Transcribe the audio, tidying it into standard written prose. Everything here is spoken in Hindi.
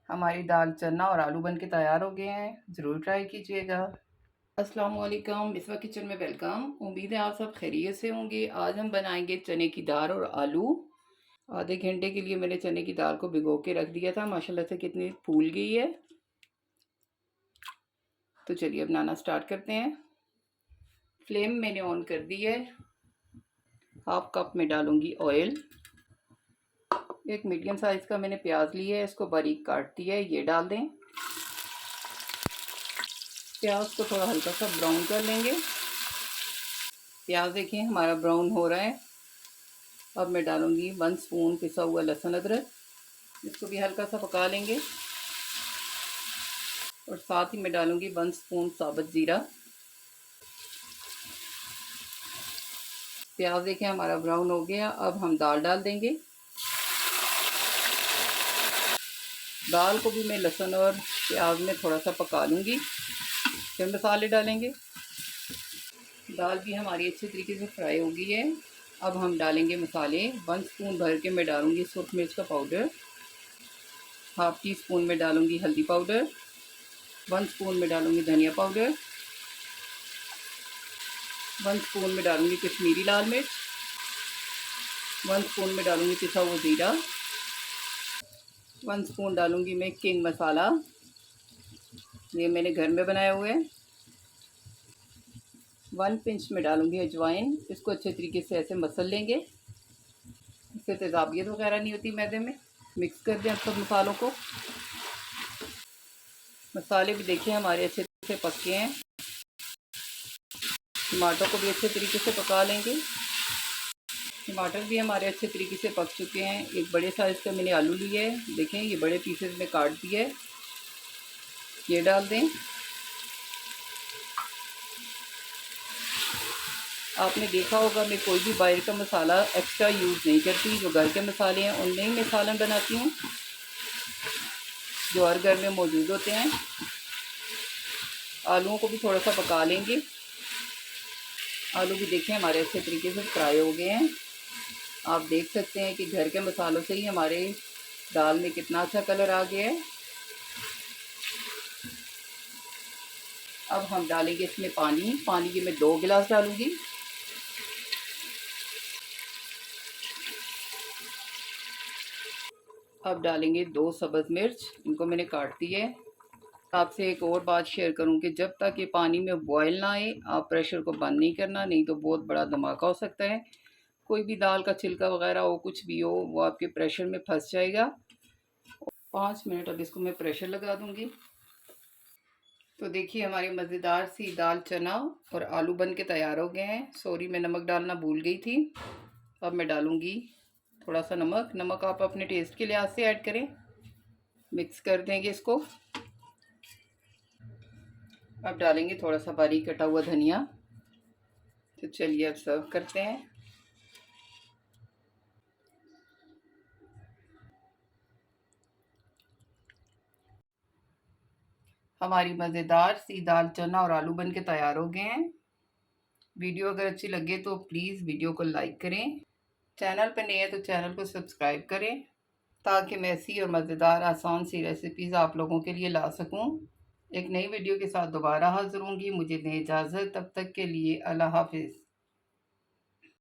हमारी दाल चना और आलू बन के तैयार हो गए हैं। ज़रूर ट्राई कीजिएगा। अस्सलाम वालेकुम, इस वक्त किचन में वेलकम। उम्मीद है आप सब खैरियत से होंगे। आज हम बनाएंगे चने की दाल और आलू। आधे घंटे के लिए मैंने चने की दाल को भिगो के रख दिया था। माशाल्लाह से कितनी फूल गई है। तो चलिए बनाना स्टार्ट करते हैं। फ्लेम मैंने ऑन कर दी है। हाफ कप में डालूंगी ऑयल। एक मीडियम साइज का मैंने प्याज लिया है, इसको बारीक काट दिया है, ये डाल दें। प्याज को थोड़ा हल्का सा ब्राउन कर लेंगे। प्याज देखिए हमारा ब्राउन हो रहा है। अब मैं डालूंगी 1 स्पून पिसा हुआ लहसुन अदरक। इसको भी हल्का सा पका लेंगे। और साथ ही मैं डालूंगी 1 स्पून साबुत ज़ीरा। प्याज देखिए हमारा ब्राउन हो गया। अब हम दाल डाल देंगे। दाल को भी मैं लहसुन और प्याज में थोड़ा सा पका लूँगी, फिर मसाले डालेंगे। दाल भी हमारी अच्छे तरीके से फ्राई हो गई है। अब हम डालेंगे मसाले। 1 स्पून भर के मैं डालूँगी सूरख मिर्च का पाउडर। हाफ टी स्पून में डालूँगी हल्दी पाउडर। 1 स्पून में डालूँगी धनिया पाउडर। 1 स्पून में डालूँगी कश्मीरी लाल मिर्च। 1 स्पून में डालूँगी पिसा हुआ ज़ीरा। 1 स्पून डालूँगी मैं किंग मसाला, ये मैंने घर में बनाए हुए हैं। 1 पिंच में डालूँगी अजवाइन। इसको अच्छे तरीके से ऐसे मसल लेंगे, इससे तेज़ाबियत वगैरह नहीं होती मैदे में। मिक्स कर दें सब मसालों को। मसाले भी देखिए हमारे अच्छे से पके हैं। टमाटर को भी अच्छे तरीके से पका लेंगे। टमाटर भी हमारे अच्छे तरीके से पक चुके हैं। एक बड़े साइज़ का मैंने आलू लिया है, देखें ये बड़े पीसेस में काट दिया है, ये डाल दें। आपने देखा होगा मैं कोई भी बाहर का मसाला एक्स्ट्रा यूज़ नहीं करती। जो घर के मसाले हैं उनमें ही मैं सालन बनाती हूँ, जो हर घर में मौजूद होते हैं। आलूओं को भी थोड़ा सा पका लेंगे। आलू भी देखें हमारे अच्छे तरीके से फ्राई हो गए हैं। आप देख सकते हैं कि घर के मसालों से ही हमारे दाल में कितना अच्छा कलर आ गया है। अब हम डालेंगे इसमें पानी। पानी की मैं 2 गिलास डालूंगी। अब डालेंगे 2 सब्ज़ मिर्च, इनको मैंने काट दी है। आपसे एक और बात शेयर करूं कि जब तक ये पानी में बॉयल ना आए आप प्रेशर को बंद नहीं करना, नहीं तो बहुत बड़ा धमाका हो सकता है। कोई भी दाल का छिलका वगैरह हो, कुछ भी हो, वो आपके प्रेशर में फंस जाएगा। 5 मिनट अब इसको मैं प्रेशर लगा दूंगी। तो देखिए हमारी मज़ेदार सी दाल चना और आलू बन के तैयार हो गए हैं। सॉरी मैं नमक डालना भूल गई थी। अब मैं डालूँगी थोड़ा सा नमक। नमक आप अपने टेस्ट के लिहाज से ऐड करें। मिक्स कर देंगे इसको। अब डालेंगे थोड़ा सा बारीक कटा हुआ धनिया। तो चलिए अब सर्व करते हैं। हमारी मज़ेदार सी दाल चना और आलू बन के तैयार हो गए हैं। वीडियो अगर अच्छी लगे तो प्लीज़ वीडियो को लाइक करें। चैनल पर नए हैं तो चैनल को सब्सक्राइब करें, ताकि मैं ऐसी और मज़ेदार आसान सी रेसिपीज़ आप लोगों के लिए ला सकूं। एक नई वीडियो के साथ दोबारा हाज़िर होंगी। मुझे दें इजाज़त, तब तक के लिए अल्लाह हाफ़िज़।